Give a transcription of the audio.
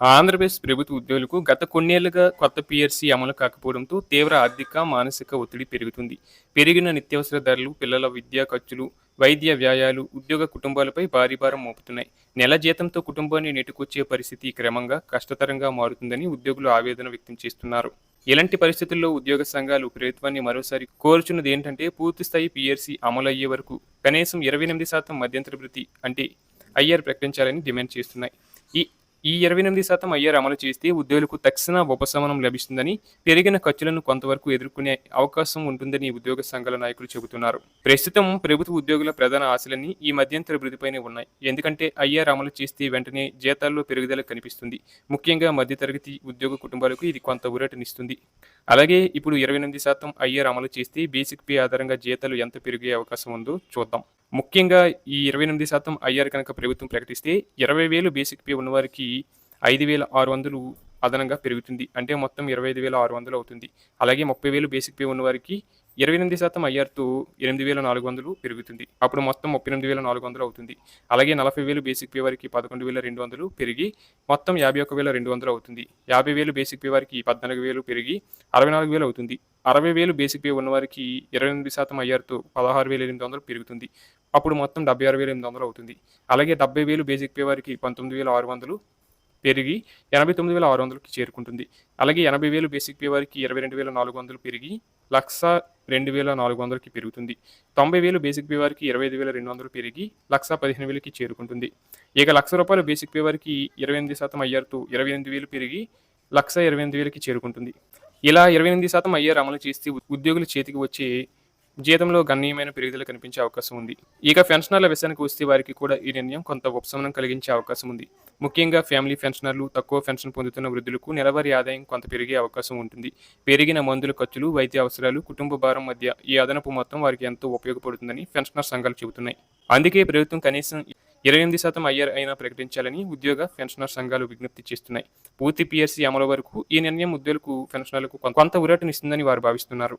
ఆంధ్రప్రదేశ్ ప్రభుత్వ ఉద్యోగులకు గత కొన్నేళ్లుగా కొత్త పీఆర్సీ అమలు కాకపోవడంతో తీవ్ర ఆర్థిక, మానసిక ఒత్తిడి పెరుగుతుంది. పెరిగిన నిత్యావసర ధరలు, పిల్లల విద్యా ఖర్చులు, వైద్య వ్యయాలు ఉద్యోగ కుటుంబాలపై భారీ భారం మోపుతున్నాయి. నెల జీతంతో కుటుంబాన్ని నెట్టుకొచ్చే పరిస్థితి క్రమంగా కష్టతరంగా మారుతుందని ఉద్యోగులు ఆవేదన వ్యక్తం చేస్తున్నారు. ఇలాంటి పరిస్థితుల్లో ఉద్యోగ సంఘాలు ప్రభుత్వాన్ని మరోసారి కోరుచున్నది ఏంటంటే పూర్తిస్థాయి పీఆర్సీ అమలు అయ్యే వరకు కనీసం 28% మధ్యంతర భృతి అంటే ఐఆర్ ప్రకటించాలని డిమాండ్ చేస్తున్నాయి. ఈ ఈ 28% ఐఆర్ అమలు చేస్తే ఉద్యోగులకు తక్షణ ఉపశమనం లభిస్తుందని, పెరిగిన ఖర్చులను కొంతవరకు ఎదుర్కొనే అవకాశం ఉంటుందని ఉద్యోగ సంఘాల నాయకులు చెబుతున్నారు. ప్రస్తుతం ప్రభుత్వ ఉద్యోగుల ప్రధాన ఆశలన్నీ ఈ మధ్యంతర భృతిపైనే ఉన్నాయి. ఎందుకంటే ఐఆర్ అమలు చేస్తే వెంటనే జీతాల్లో పెరుగుదల కనిపిస్తుంది. ముఖ్యంగా మధ్యతరగతి ఉద్యోగ కుటుంబాలకు ఇది కొంత ఊరటనిస్తుంది. అలాగే ఇప్పుడు 28% ఐఆర్ అమలు చేస్తే బేసిక్ పే ఆధారంగా జీతాలు ఎంత పెరిగే అవకాశం ఉందో చూద్దాం. ముఖ్యంగా ఈ 28% ఐఆర్ కనుక ప్రభుత్వం ప్రకటిస్తే 20,000 బేసిక్ పే ఉన్నవారికి 5,600 అదనంగా పెరుగుతుంది. అంటే మొత్తం 25,600 అవుతుంది. అలాగే 30,000 బేసిక్ పే ఉన్నవారికి 28% ఐఆర్‌తో 8,400 పెరుగుతుంది. అప్పుడు మొత్తం 38,400 అవుతుంది. అలాగే 40,000 బేసిక్ పే వారికి 11,200 పెరిగి మొత్తం 51,200 అవుతుంది. 50,000 బేసిక్ పే వారికి 14,000 పెరిగి 64,000 అవుతుంది. 60,000 బేసిక్ పే ఉన్నవారికి 28% ఐఆర్‌తో 16,800 పెరుగుతుంది. అప్పుడు మొత్తం 76,800 అవుతుంది. అలాగే 70,000 బేసిక్ పే వారికి 19,600 పెరిగి 89,600కి చేరుకుంటుంది. అలాగే 80,000 బేసిక్ పే వారికి 22,400 పెరిగి 1,02,400కి పెరుగుతుంది. 90,000 బేసిక్ పే వారికి 25,200 పెరిగి 1,15,000కి చేరుకుంటుంది. ఇక ₹1,00,000 బేసిక్ పే వారికి 28% ఐఆర్‌తో 28,000 పెరిగి 1,28,000కి చేరుకుంటుంది. ఇలా 28% ఐఆర్ అమలు చేస్తే ఉద్యోగుల చేతికి వచ్చే జీతంలో గణనీయమైన పెరుగుదల కనిపించే అవకాశం ఉంది. ఇక పెన్షనర్ల విషయానికి వస్తే వారికి కూడా ఈ నిర్ణయం కొంత ఉపశమనం కలిగించే అవకాశం ఉంది. ముఖ్యంగా ఫ్యామిలీ పెన్షనర్లు, తక్కువ పెన్షన్ పొందుతున్న వృద్ధులకు నెలవారీ ఆదాయం కొంత పెరిగే అవకాశం ఉంటుంది. పెరిగిన మందుల ఖర్చులు, వైద్య అవసరాలు, కుటుంబ భారం మధ్య ఈ అదనపు మొత్తం వారికి ఎంతో ఉపయోగపడుతుందని పెన్షనర్ సంఘాలు చెబుతున్నాయి. అందుకే ప్రభుత్వం కనీసం 28% ఐఆర్ అయినా ప్రకటించాలని ఉద్యోగ, పెన్షనర్ సంఘాలు విజ్ఞప్తి చేస్తున్నాయి. పూర్తి పీఆర్సీ అమలు వరకు ఈ నిర్ణయం ఉద్యోగులకు, పెన్షనర్లకు కొంత ఊరటనిస్తుందని వారు భావిస్తున్నారు.